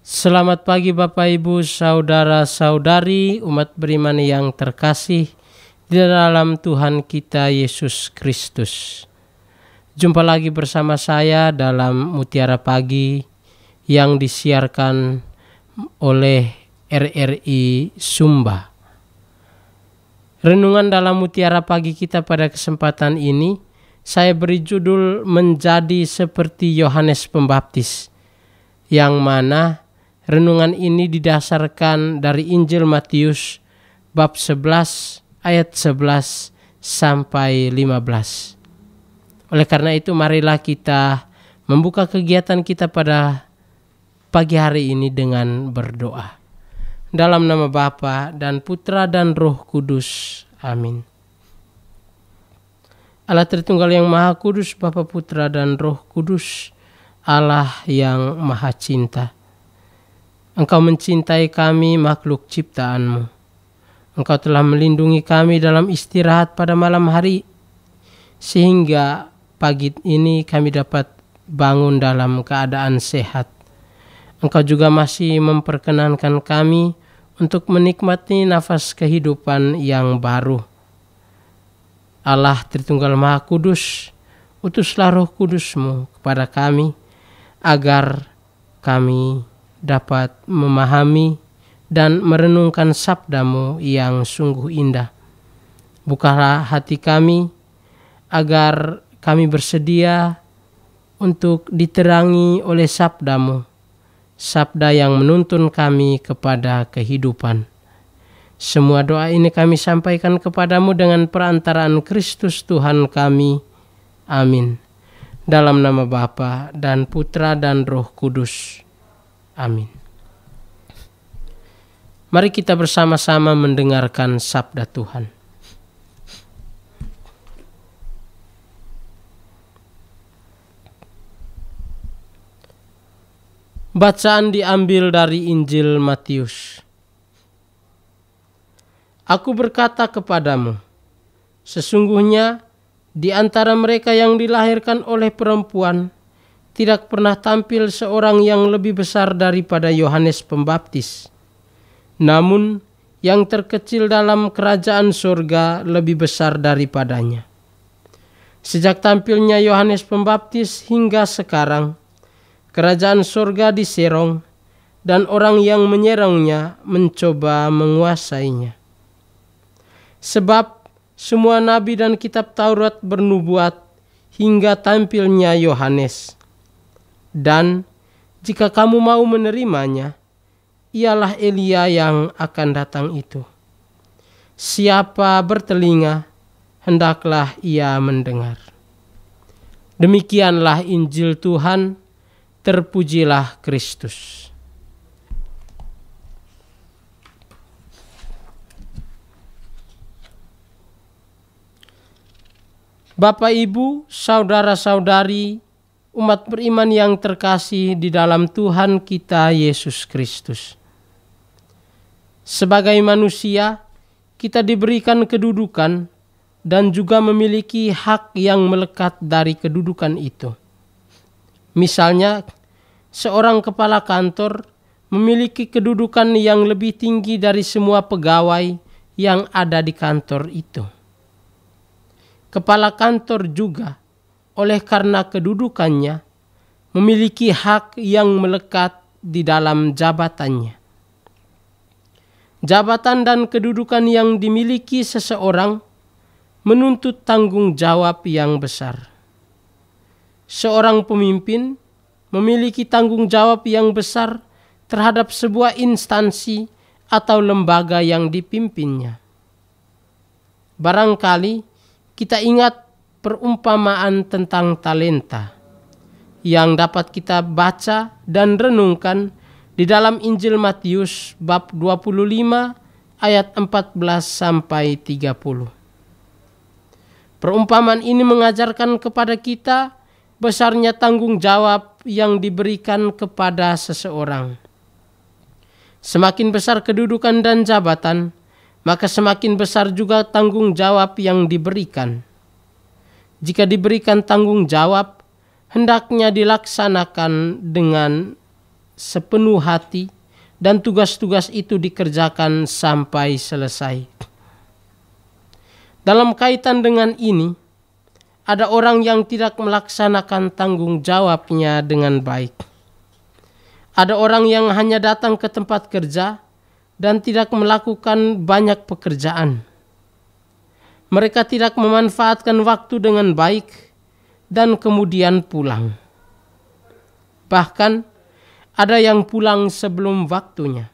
Selamat pagi Bapak Ibu, saudara-saudari, umat beriman yang terkasih di dalam Tuhan kita Yesus Kristus. Jumpa lagi bersama saya dalam Mutiara Pagi yang disiarkan oleh RRI Sumba. Renungan dalam Mutiara Pagi kita pada kesempatan ini, saya beri judul Menjadi Seperti Yohanes Pembaptis, yang mana renungan ini didasarkan dari Injil Matius bab 11 ayat 11 sampai 15. Oleh karena itu marilah kita membuka kegiatan kita pada pagi hari ini dengan berdoa. Dalam nama Bapa dan Putra dan Roh Kudus. Amin. Allah Tritunggal yang Maha Kudus, Bapa, Putra dan Roh Kudus, Allah yang Maha Cinta. Engkau mencintai kami makhluk ciptaan-Mu. Engkau telah melindungi kami dalam istirahat pada malam hari, sehingga pagi ini kami dapat bangun dalam keadaan sehat. Engkau juga masih memperkenankan kami untuk menikmati nafas kehidupan yang baru. Allah Tritunggal Maha Kudus, utuslah Roh Kudus-Mu kepada kami, agar kami dapat memahami dan merenungkan sabda-Mu yang sungguh indah. Bukalah hati kami agar kami bersedia untuk diterangi oleh sabda-Mu, sabda yang menuntun kami kepada kehidupan. Semua doa ini kami sampaikan kepadamu dengan perantaraan Kristus Tuhan kami. Amin. Dalam nama Bapa dan Putra dan Roh Kudus. Amin. Mari kita bersama-sama mendengarkan sabda Tuhan. Bacaan diambil dari Injil Matius. Aku berkata kepadamu, sesungguhnya di antara mereka yang dilahirkan oleh perempuan, tidak pernah tampil seorang yang lebih besar daripada Yohanes Pembaptis. Namun, yang terkecil dalam kerajaan surga lebih besar daripadanya. Sejak tampilnya Yohanes Pembaptis hingga sekarang, kerajaan surga diserong, dan orang yang menyerangnya mencoba menguasainya. Sebab semua nabi dan kitab Taurat bernubuat hingga tampilnya Yohanes. Dan jika kamu mau menerimanya, ialah Elia yang akan datang itu. Siapa bertelinga, hendaklah ia mendengar. Demikianlah Injil Tuhan, terpujilah Kristus. Bapak, Ibu, saudara-saudari, umat beriman yang terkasih di dalam Tuhan kita Yesus Kristus. Sebagai manusia, kita diberikan kedudukan dan juga memiliki hak yang melekat dari kedudukan itu. Misalnya, seorang kepala kantor memiliki kedudukan yang lebih tinggi dari semua pegawai yang ada di kantor itu. Kepala kantor juga, oleh karena kedudukannya, memiliki hak yang melekat di dalam jabatannya. Jabatan dan kedudukan yang dimiliki seseorang menuntut tanggung jawab yang besar. Seorang pemimpin memiliki tanggung jawab yang besar terhadap sebuah instansi atau lembaga yang dipimpinnya. Barangkali kita ingat perumpamaan tentang talenta yang dapat kita baca dan renungkan di dalam Injil Matius bab 25 ayat 14 sampai 30. Perumpamaan ini mengajarkan kepada kita besarnya tanggung jawab yang diberikan kepada seseorang. Semakin besar kedudukan dan jabatan, maka semakin besar juga tanggung jawab yang diberikan. Jika diberikan tanggung jawab, hendaknya dilaksanakan dengan sepenuh hati dan tugas-tugas itu dikerjakan sampai selesai. Dalam kaitan dengan ini, ada orang yang tidak melaksanakan tanggung jawabnya dengan baik. Ada orang yang hanya datang ke tempat kerja dan tidak melakukan banyak pekerjaan. Mereka tidak memanfaatkan waktu dengan baik dan kemudian pulang. Bahkan ada yang pulang sebelum waktunya.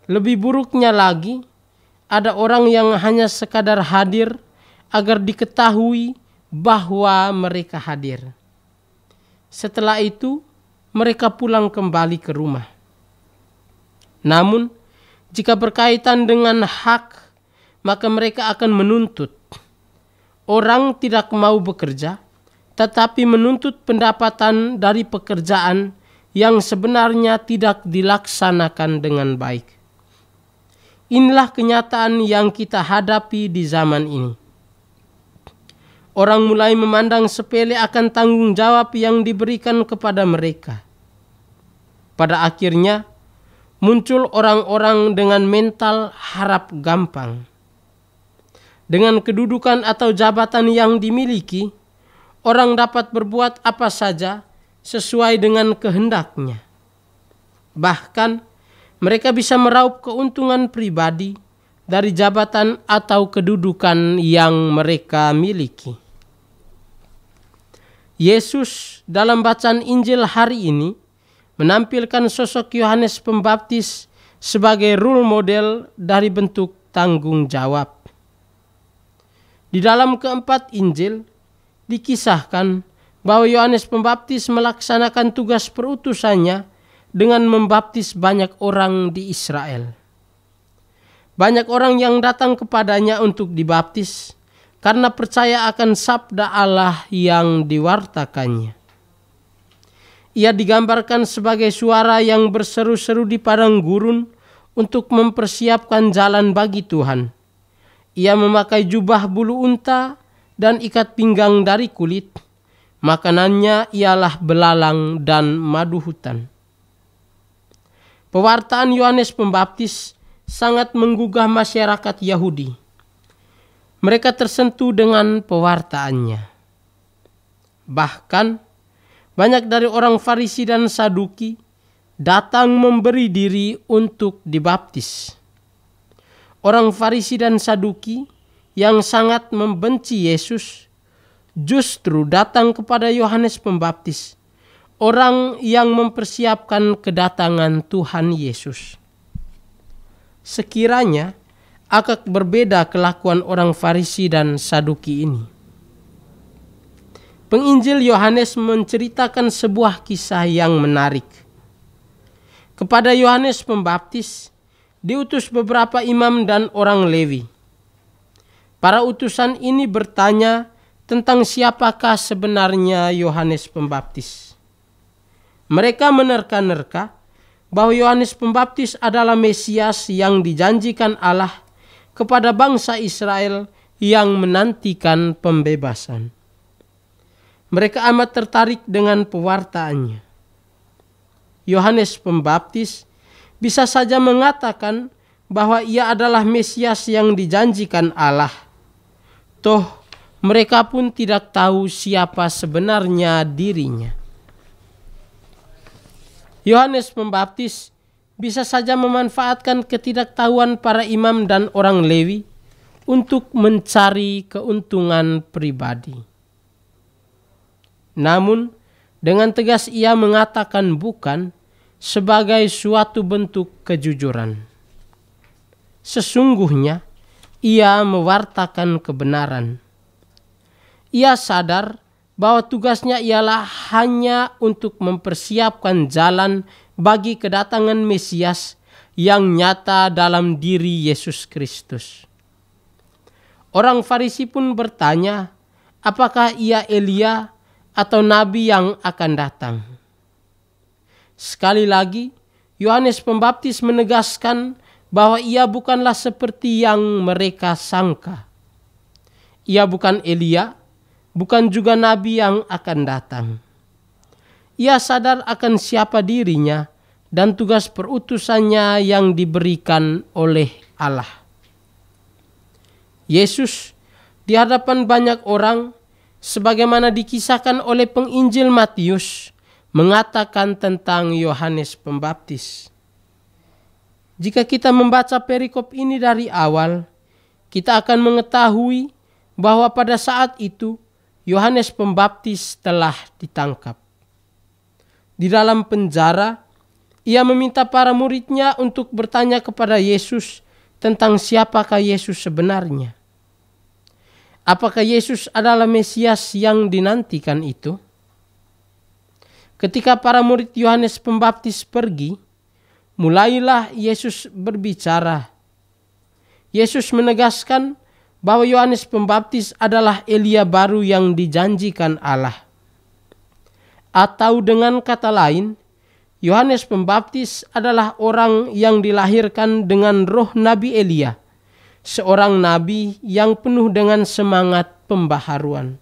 Lebih buruknya lagi, ada orang yang hanya sekadar hadir agar diketahui bahwa mereka hadir. Setelah itu, mereka pulang kembali ke rumah. Namun, jika berkaitan dengan hak, maka mereka akan menuntut. Orang tidak mau bekerja, tetapi menuntut pendapatan dari pekerjaan yang sebenarnya tidak dilaksanakan dengan baik. Inilah kenyataan yang kita hadapi di zaman ini. Orang mulai memandang sepele akan tanggung jawab yang diberikan kepada mereka. Pada akhirnya, muncul orang-orang dengan mental harap gampang. Dengan kedudukan atau jabatan yang dimiliki, orang dapat berbuat apa saja sesuai dengan kehendaknya. Bahkan, mereka bisa meraup keuntungan pribadi dari jabatan atau kedudukan yang mereka miliki. Yesus dalam bacaan Injil hari ini menampilkan sosok Yohanes Pembaptis sebagai role model dari bentuk tanggung jawab. Di dalam keempat Injil dikisahkan bahwa Yohanes Pembaptis melaksanakan tugas perutusannya dengan membaptis banyak orang di Israel. Banyak orang yang datang kepadanya untuk dibaptis karena percaya akan sabda Allah yang diwartakannya. Ia digambarkan sebagai suara yang berseru-seru di padang gurun untuk mempersiapkan jalan bagi Tuhan. Ia memakai jubah bulu unta dan ikat pinggang dari kulit. Makanannya ialah belalang dan madu hutan. Pewartaan Yohanes Pembaptis sangat menggugah masyarakat Yahudi. Mereka tersentuh dengan pewartaannya. Bahkan, banyak dari orang Farisi dan Saduki datang memberi diri untuk dibaptis. Orang Farisi dan Saduki yang sangat membenci Yesus justru datang kepada Yohanes Pembaptis, orang yang mempersiapkan kedatangan Tuhan Yesus. Sekiranya agak berbeda kelakuan orang Farisi dan Saduki ini. Penginjil Yohanes menceritakan sebuah kisah yang menarik. Kepada Yohanes Pembaptis diutus beberapa imam dan orang Lewi. Para utusan ini bertanya tentang siapakah sebenarnya Yohanes Pembaptis. Mereka menerka-nerka bahwa Yohanes Pembaptis adalah Mesias yang dijanjikan Allah kepada bangsa Israel yang menantikan pembebasan. Mereka amat tertarik dengan pewartaannya. Yohanes Pembaptis bisa saja mengatakan bahwa ia adalah Mesias yang dijanjikan Allah. Toh mereka pun tidak tahu siapa sebenarnya dirinya. Yohanes Pembaptis bisa saja memanfaatkan ketidaktahuan para imam dan orang Lewi untuk mencari keuntungan pribadi. Namun, dengan tegas ia mengatakan bukan sebagai suatu bentuk kejujuran. Sesungguhnya, ia mewartakan kebenaran. Ia sadar bahwa tugasnya ialah hanya untuk mempersiapkan jalan bagi kedatangan Mesias yang nyata dalam diri Yesus Kristus. Orang Farisi pun bertanya, apakah ia Elia atau nabi yang akan datang? Sekali lagi, Yohanes Pembaptis menegaskan bahwa ia bukanlah seperti yang mereka sangka. Ia bukan Elia, bukan juga nabi yang akan datang. Ia sadar akan siapa dirinya dan tugas perutusannya yang diberikan oleh Allah. Yesus di hadapan banyak orang, sebagaimana dikisahkan oleh penginjil Matius, mengatakan tentang Yohanes Pembaptis. Jika kita membaca perikop ini dari awal, kita akan mengetahui bahwa pada saat itu Yohanes Pembaptis telah ditangkap. Di dalam penjara, ia meminta para muridnya untuk bertanya kepada Yesus tentang siapakah Yesus sebenarnya. Apakah Yesus adalah Mesias yang dinantikan itu? Ketika para murid Yohanes Pembaptis pergi, mulailah Yesus berbicara. Yesus menegaskan bahwa Yohanes Pembaptis adalah Elia baru yang dijanjikan Allah. Atau dengan kata lain, Yohanes Pembaptis adalah orang yang dilahirkan dengan roh Nabi Elia, seorang nabi yang penuh dengan semangat pembaharuan.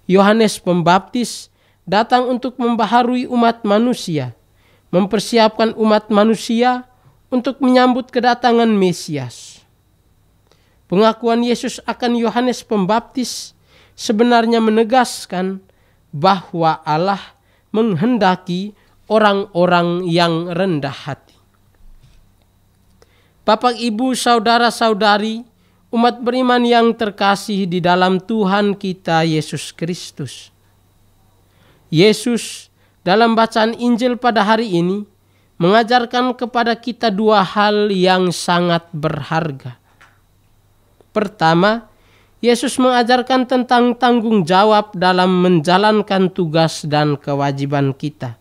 Yohanes Pembaptis datang untuk membaharui umat manusia, mempersiapkan umat manusia untuk menyambut kedatangan Mesias. Pengakuan Yesus akan Yohanes Pembaptis sebenarnya menegaskan bahwa Allah menghendaki orang-orang yang rendah hati. Bapak, Ibu, saudara-saudari, umat beriman yang terkasih di dalam Tuhan kita Yesus Kristus. Yesus dalam bacaan Injil pada hari ini mengajarkan kepada kita dua hal yang sangat berharga. Pertama, Yesus mengajarkan tentang tanggung jawab dalam menjalankan tugas dan kewajiban kita.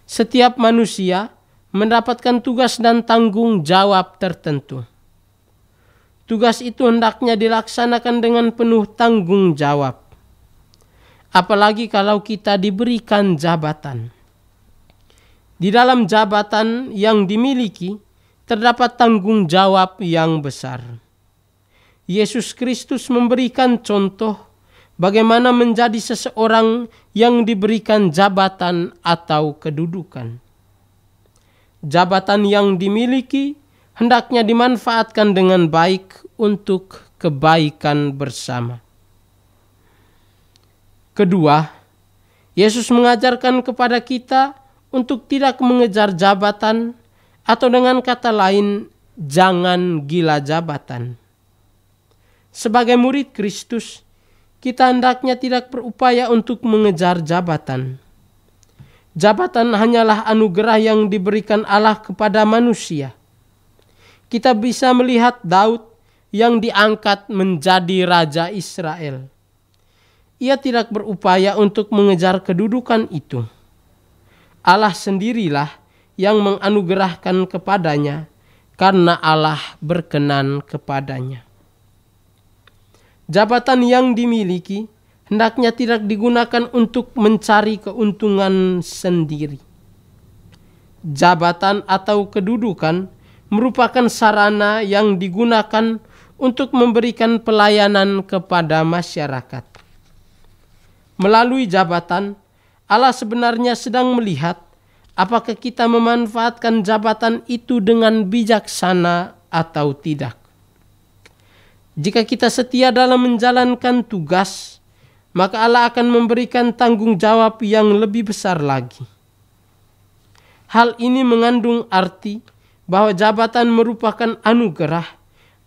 Setiap manusia mendapatkan tugas dan tanggung jawab tertentu. Tugas itu hendaknya dilaksanakan dengan penuh tanggung jawab. Apalagi kalau kita diberikan jabatan. Di dalam jabatan yang dimiliki terdapat tanggung jawab yang besar. Yesus Kristus memberikan contoh bagaimana menjadi seseorang yang diberikan jabatan atau kedudukan. Jabatan yang dimiliki hendaknya dimanfaatkan dengan baik untuk kebaikan bersama. Kedua, Yesus mengajarkan kepada kita untuk tidak mengejar jabatan, atau dengan kata lain, jangan gila jabatan. Sebagai murid Kristus, kita hendaknya tidak berupaya untuk mengejar jabatan. Jabatan hanyalah anugerah yang diberikan Allah kepada manusia. Kita bisa melihat Daud yang diangkat menjadi Raja Israel. Ia tidak berupaya untuk mengejar kedudukan itu. Allah sendirilah yang menganugerahkan kepadanya karena Allah berkenan kepadanya. Jabatan yang dimiliki hendaknya tidak digunakan untuk mencari keuntungan sendiri. Jabatan atau kedudukan merupakan sarana yang digunakan untuk memberikan pelayanan kepada masyarakat. Melalui jabatan, Allah sebenarnya sedang melihat apakah kita memanfaatkan jabatan itu dengan bijaksana atau tidak. Jika kita setia dalam menjalankan tugas, maka Allah akan memberikan tanggung jawab yang lebih besar lagi. Hal ini mengandung arti bahwa jabatan merupakan anugerah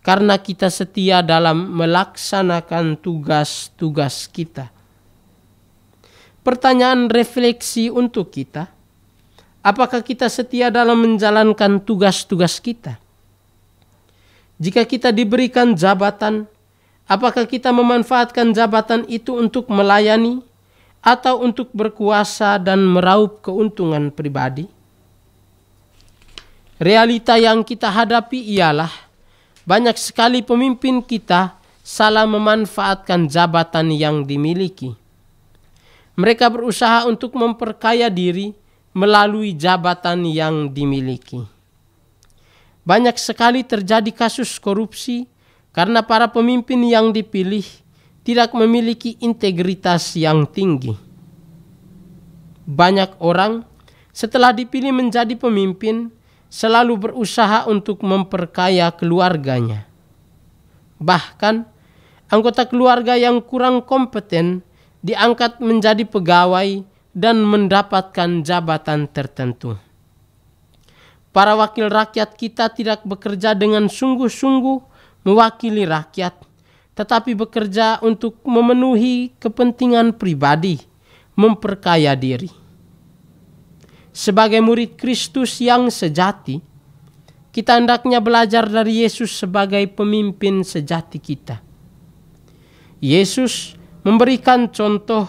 karena kita setia dalam melaksanakan tugas-tugas kita. Pertanyaan refleksi untuk kita, apakah kita setia dalam menjalankan tugas-tugas kita? Jika kita diberikan jabatan, apakah kita memanfaatkan jabatan itu untuk melayani atau untuk berkuasa dan meraup keuntungan pribadi? Realita yang kita hadapi ialah banyak sekali pemimpin kita salah memanfaatkan jabatan yang dimiliki. Mereka berusaha untuk memperkaya diri melalui jabatan yang dimiliki. Banyak sekali terjadi kasus korupsi karena para pemimpin yang dipilih tidak memiliki integritas yang tinggi. Banyak orang setelah dipilih menjadi pemimpin selalu berusaha untuk memperkaya keluarganya. Bahkan anggota keluarga yang kurang kompeten diangkat menjadi pegawai dan mendapatkan jabatan tertentu. Para wakil rakyat kita tidak bekerja dengan sungguh-sungguh mewakili rakyat, tetapi bekerja untuk memenuhi kepentingan pribadi, memperkaya diri. Sebagai murid Kristus yang sejati, kita hendaknya belajar dari Yesus sebagai pemimpin sejati kita. Yesus memberikan contoh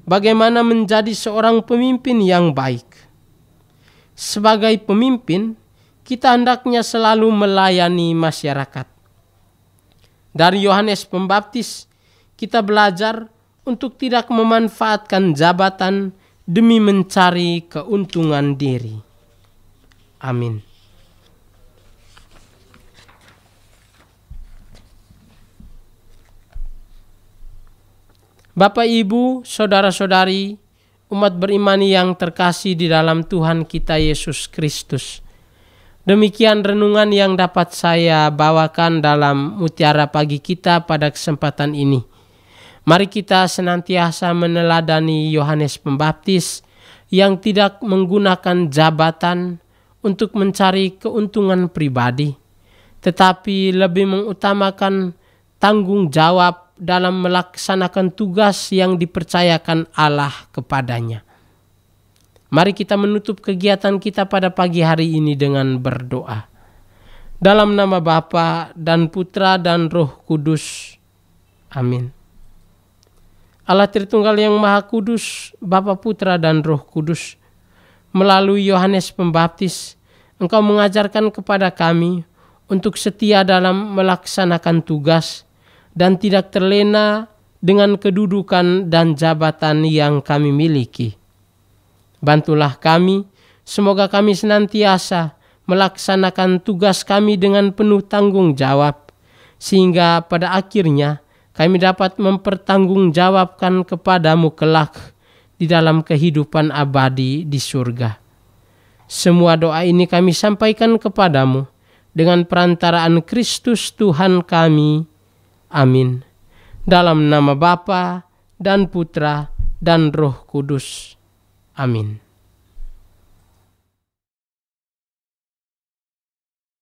bagaimana menjadi seorang pemimpin yang baik. Sebagai pemimpin, kita hendaknya selalu melayani masyarakat. Dari Yohanes Pembaptis, kita belajar untuk tidak memanfaatkan jabatan demi mencari keuntungan diri. Amin. Bapak, Ibu, saudara-saudari, umat beriman yang terkasih di dalam Tuhan kita Yesus Kristus. Demikian renungan yang dapat saya bawakan dalam mutiara pagi kita pada kesempatan ini. Mari kita senantiasa meneladani Yohanes Pembaptis yang tidak menggunakan jabatan untuk mencari keuntungan pribadi, tetapi lebih mengutamakan tanggung jawab dalam melaksanakan tugas yang dipercayakan Allah kepadanya. Mari kita menutup kegiatan kita pada pagi hari ini dengan berdoa. Dalam nama Bapa dan Putra dan Roh Kudus. Amin. Allah Tritunggal yang Maha Kudus, Bapa, Putra, dan Roh Kudus, melalui Yohanes Pembaptis, Engkau mengajarkan kepada kami untuk setia dalam melaksanakan tugas dan tidak terlena dengan kedudukan dan jabatan yang kami miliki. Bantulah kami, semoga kami senantiasa melaksanakan tugas kami dengan penuh tanggung jawab, sehingga pada akhirnya kami dapat mempertanggungjawabkan kepadamu kelak di dalam kehidupan abadi di surga. Semua doa ini kami sampaikan kepadamu dengan perantaraan Kristus Tuhan kami. Amin. Dalam nama Bapa dan Putra dan Roh Kudus. Amin.